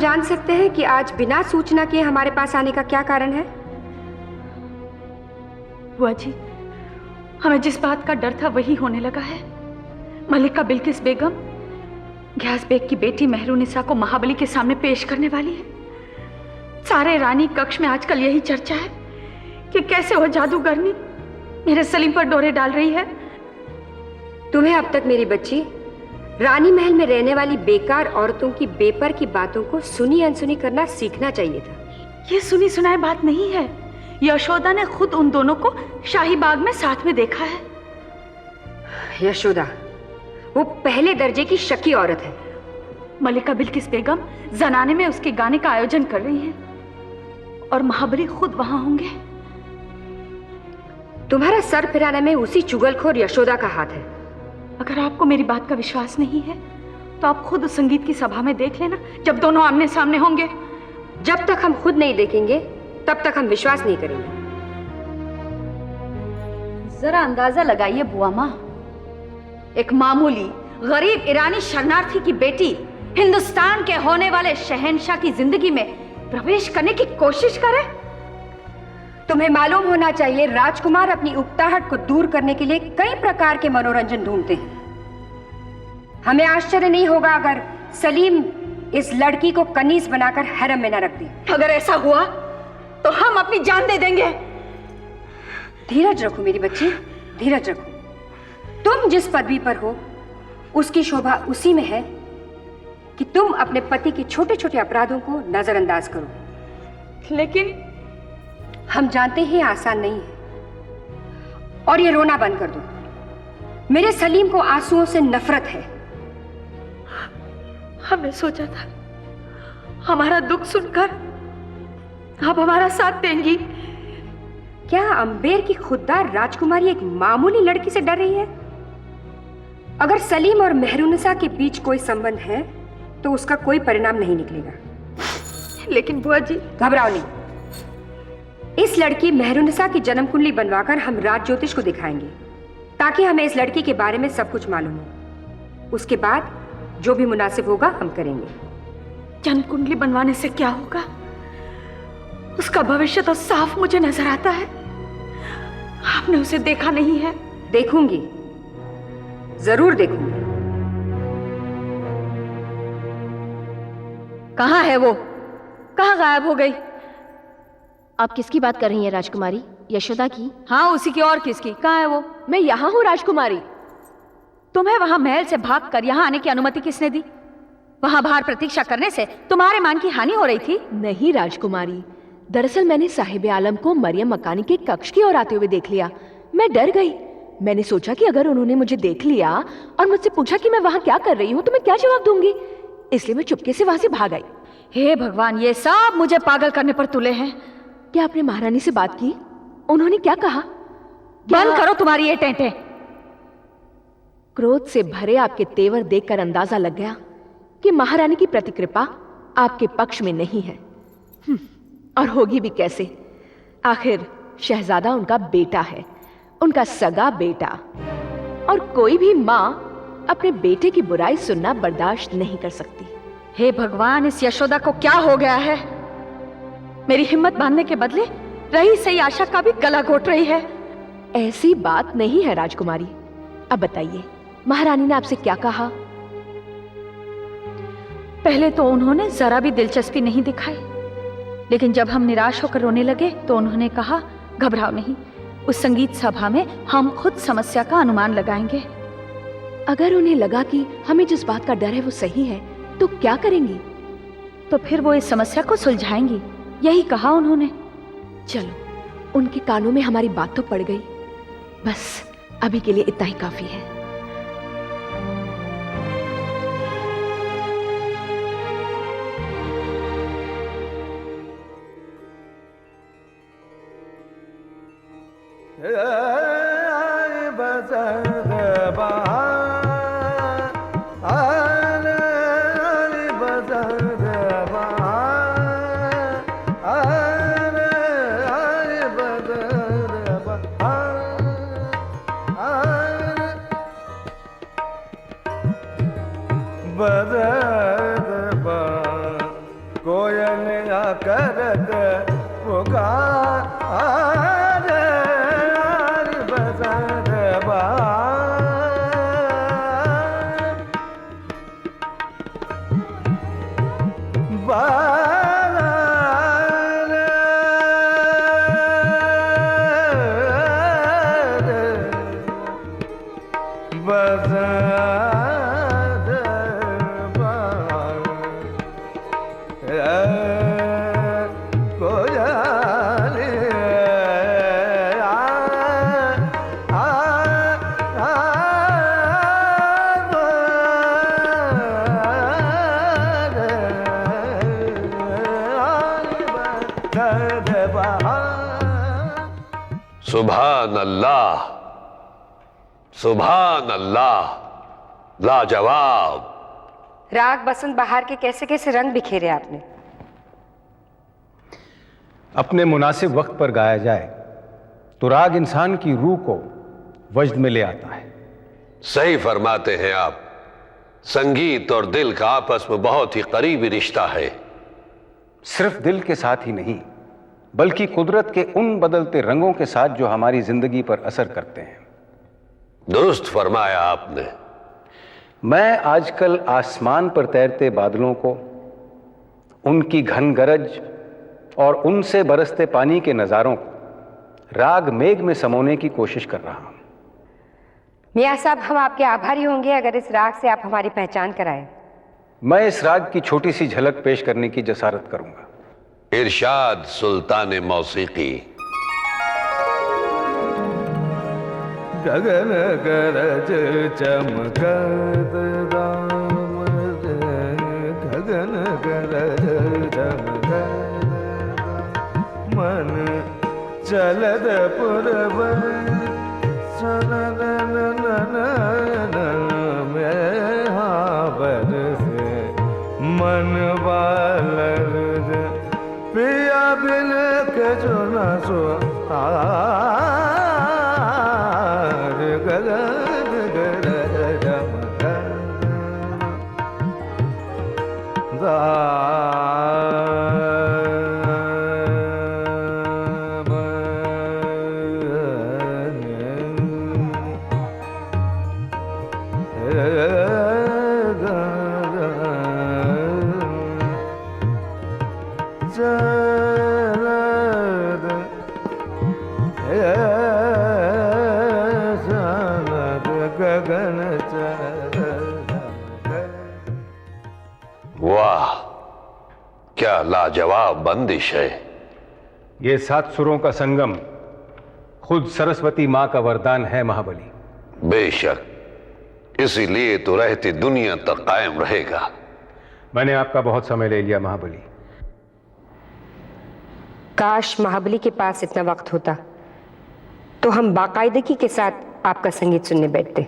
जान सकते हैं कि आज बिना सूचना के हमारे पास आने का क्या कारण है? बुआ जी, हमें जिस बात का डर था वही होने लगा है। मलिका बिल्किस बेगम घियास बेग की बेटी मेहरुनिसा को महाबली के सामने पेश करने वाली है। सारे रानी कक्ष में आजकल यही चर्चा है कि कैसे वो जादूगरनी मेरे सलीम पर डोरे डाल रही है। तुम्हें अब तक मेरी बच्ची रानी महल में रहने वाली बेकार औरतों की बेपर की बातों को सुनी अनसुनी करना सीखना चाहिए था। ये सुनी सुनाई बात नहीं है। यशोदा ने खुद उन दोनों को शाही बाग में साथ में देखा है। यशोदा वो पहले दर्जे की शकी औरत है। मलिका बिल्किस बेगम जनाने में उसके गाने का आयोजन कर रही हैं और महाबली खुद वहां होंगे। तुम्हारा सर फिराने में उसी चुगलखोर यशोदा का हाथ है। अगर आपको मेरी बात का विश्वास नहीं है तो आप खुद उस संगीत की सभा में देख लेना, जब दोनों आमने सामने होंगे। जब तक हम खुद नहीं देखेंगे तब तक हम विश्वास नहीं करेंगे। जरा अंदाजा लगाइए बुआ माँ, एक मामूली गरीब ईरानी शरणार्थी की बेटी हिंदुस्तान के होने वाले शहंशाह की जिंदगी में प्रवेश करने की कोशिश करे। तुम्हें मालूम होना चाहिए राजकुमार अपनी उकताहट को दूर करने के लिए कई प्रकार के मनोरंजन ढूंढते हैं। हमें आश्चर्य नहीं होगा अगर सलीम इस लड़की को कनीज बनाकर हरम में न रख दे। अगर ऐसा हुआ तो हम अपनी जान दे देंगे। धीरज रखो मेरी बच्ची, धीरज रखो। तुम जिस पदवी पर हो उसकी शोभा उसी में है कि तुम अपने पति के छोटे छोटे अपराधों को नजरअंदाज करो। लेकिन हम जानते हैं आसान नहीं है। और ये रोना बंद कर दो। मेरे सलीम को आंसुओं से नफरत है। हमने सोचा था हमारा दुख सुनकर आप हमारा साथ देंगी। क्या अंबेर की खुददार राजकुमारी एक मामूली लड़की से डर रही है? अगर सलीम और मेहरुनिसा के बीच कोई संबंध है तो उसका कोई परिणाम नहीं निकलेगा। लेकिन बुआ जी, घबराओ नहीं। इस लड़की मेहरुनिसा की जन्म कुंडली बनवाकर हम राज ज्योतिष को दिखाएंगे ताकि हमें इस लड़की के बारे में सब कुछ मालूम हो। उसके बाद जो भी मुनासिब होगा हम करेंगे। जन्म कुंडली बनवाने से क्या होगा? उसका भविष्य तो साफ मुझे नजर आता है। आपने उसे देखा नहीं है। देखूंगी, जरूर देखूंगी। कहाँ है वो? कहाँ गायब हो गई? आप किसकी बात कर रही हैं राजकुमारी? यशोदा की? हाँ उसी की, और किसकी? कहाँ है वो? मैं यहाँ हूँ राजकुमारी। तुम्हें वहां महल से भागकर यहाँ आने की अनुमति किसने दी? वहां बाहर प्रतीक्षा करने से तुम्हारे मान की हानि हो रही थी। नहीं राजकुमारी, दरअसल मैंने साहिब आलम को मरियम मकानी के कक्ष की ओर आते हुए देख लिया। मैं डर गई। मैंने सोचा कि अगर उन्होंने मुझे देख लिया और मुझसे पूछा कि मैं वहां क्या कर रही हूँ तो मैं क्या जवाब दूंगी, इसलिए मैं चुपके से वहां से भाग आई। हे भगवान, ये सब मुझे पागल करने पर तुले हैं। क्या आपने महारानी से बात की? उन्होंने क्या कहा? बंद करो तुम्हारी ये टेंटे। क्रोध से भरे आपके तेवर देखकर अंदाजा लग गया कि महारानी की प्रतिकृपा आपके पक्ष में नहीं है। और होगी भी कैसे? आखिर शहजादा उनका बेटा है, उनका सगा बेटा, और कोई भी माँ अपने बेटे की बुराई सुनना बर्दाश्त नहीं कर सकती। हे भगवान, इस यशोदा को क्या हो गया है? मेरी हिम्मत बांधने के बदले रही सही आशा का भी गला घोट रही है। ऐसी बात नहीं है राजकुमारी। अब बताइए, महारानी ने आपसे क्या कहा? पहले तो उन्होंने जरा भी दिलचस्पी नहीं दिखाई, लेकिन जब हम निराश होकर रोने लगे तो उन्होंने कहा, घबराओ नहीं, उस संगीत सभा में हम खुद समस्या का अनुमान लगाएंगे। अगर उन्हें लगा कि हमें जिस बात का डर है वो सही है तो क्या करेंगी? तो फिर वो इस समस्या को सुलझाएंगी, यही कहा उन्होंने। चलो, उनके कानों में हमारी बात तो पड़ गई। बस अभी के लिए इतना ही काफी है। सुभान अल्लाह, सुभान अल्लाह, लाजवाब। राग बसंत बहार के कैसे कैसे रंग बिखेरे आपने। अपने मुनासिब वक्त पर गाया जाए तो राग इंसान की रूह को वजद में ले आता है। सही फरमाते हैं आप। संगीत और दिल का आपस में बहुत ही करीबी रिश्ता है। सिर्फ दिल के साथ ही नहीं, बल्कि कुदरत के उन बदलते रंगों के साथ जो हमारी जिंदगी पर असर करते हैं। दुरुस्त फरमाया आपने। मैं आजकल आसमान पर तैरते बादलों को, उनकी घन गरज और उनसे बरसते पानी के नज़ारों को राग मेघ में समोने की कोशिश कर रहा हूं। मियाँ साहब, हम आपके आभारी होंगे अगर इस राग से आप हमारी पहचान कराएं। मैं इस राग की छोटी सी झलक पेश करने की जसारत करूंगा। इरशाद सुल्तान मौसीकी। गगन गरज चमकत दाम, गगन गरज चमकत मन चलद पुरब सनन में हाबर से मन बालर पिया बिन के जो न सो गगन गरज वाह, क्या लाजवाब बंदिश है। ये 7 सुरों का संगम खुद सरस्वती मां का वरदान है महाबली। बेशक, इसीलिए तो रहती दुनिया तक कायम रहेगा। मैंने आपका बहुत समय ले लिया महाबली। काश महाबली के पास इतना वक्त होता तो हम बाकायदगी के साथ आपका संगीत सुनने बैठते।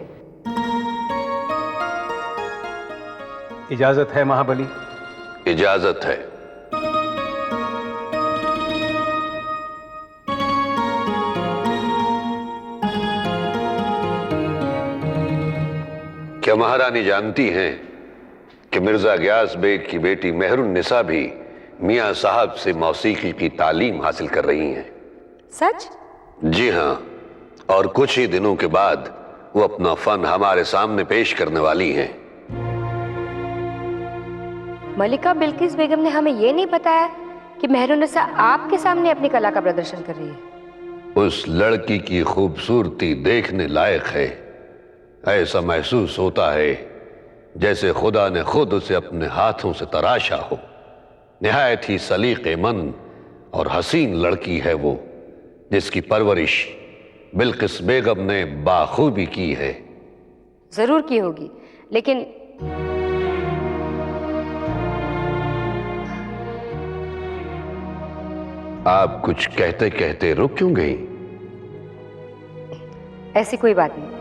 इजाजत है महाबली? इजाजत है। क्या महारानी जानती हैं कि मिर्जा गयास बेग की बेटी मेहरुन्निसा भी मियां साहब से मौसीकी की तालीम हासिल कर रही हैं? सच? जी हां, और कुछ ही दिनों के बाद वो अपना फन हमारे सामने पेश करने वाली हैं। मलिका बिल्किस बेगम ने हमें यह नहीं बताया कि मेहरुन्निसा आपके सामने अपनी कला का प्रदर्शन कर रही है। उस लड़की की खूबसूरती देखने लायक है। ऐसा महसूस होता है जैसे खुदा ने खुद उसे अपने हाथों से तराशा हो। निहायत ही सलीक़ेमंद और हसीन लड़की है वो, जिसकी परवरिश बिल्किस बेगम ने बाखूबी की है। जरूर की होगी, लेकिन आप कुछ कहते कहते रुक क्यों गई? ऐसी कोई बात नहीं।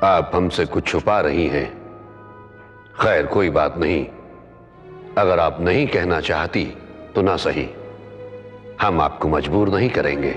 आप हमसे कुछ छुपा रही हैं। खैर, कोई बात नहीं। अगर आप नहीं कहना चाहती तो ना सही, हम आपको मजबूर नहीं करेंगे।